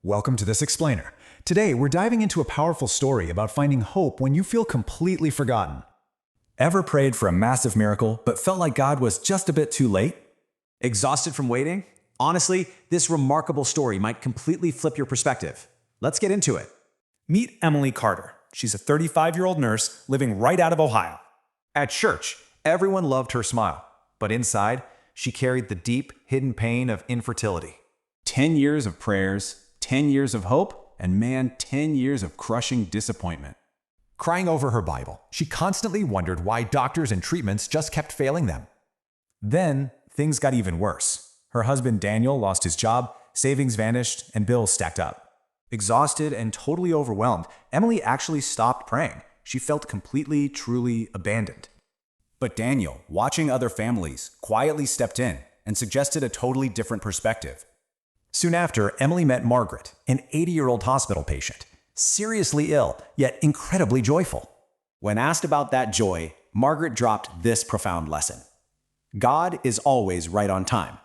Welcome to This Explainer. Today, we're diving into a powerful story about finding hope when you feel completely forgotten. Ever prayed for a massive miracle, but felt like God was just a bit too late? Exhausted from waiting? Honestly, this remarkable story might completely flip your perspective. Let's get into it. Meet Emily Carter. She's a 35-year-old nurse living right out of Ohio. At church, everyone loved her smile, but inside, she carried the deep, hidden pain of infertility. 10 years of prayers, 10 years of hope, and 10 years of crushing disappointment. Crying over her Bible, she constantly wondered why doctors and treatments just kept failing them. Then, things got even worse. Her husband Daniel lost his job, savings vanished, and bills stacked up. Exhausted and totally overwhelmed, Emily actually stopped praying. She felt completely, truly abandoned. But Daniel, watching other families, quietly stepped in and suggested a totally different perspective. Soon after, Emily met Margaret, an 80-year-old hospital patient, seriously ill, yet incredibly joyful. When asked about that joy, Margaret dropped this profound lesson. God is always right on time.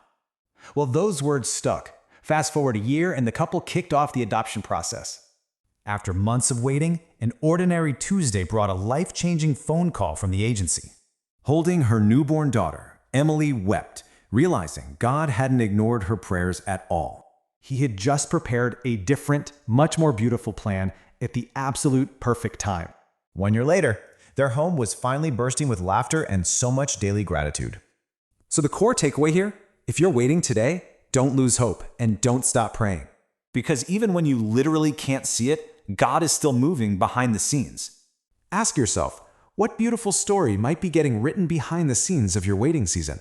Well, those words stuck. Fast forward a year and the couple kicked off the adoption process. After months of waiting, an ordinary Tuesday brought a life-changing phone call from the agency. Holding her newborn daughter, Emily wept, realizing God hadn't ignored her prayers at all. He had just prepared a different, much more beautiful plan at the absolute perfect time. 1 year later, their home was finally bursting with laughter and so much daily gratitude. So the core takeaway here, if you're waiting today, don't lose hope and don't stop praying. Because even when you literally can't see it, God is still moving behind the scenes. Ask yourself, what beautiful story might be getting written behind the scenes of your waiting season?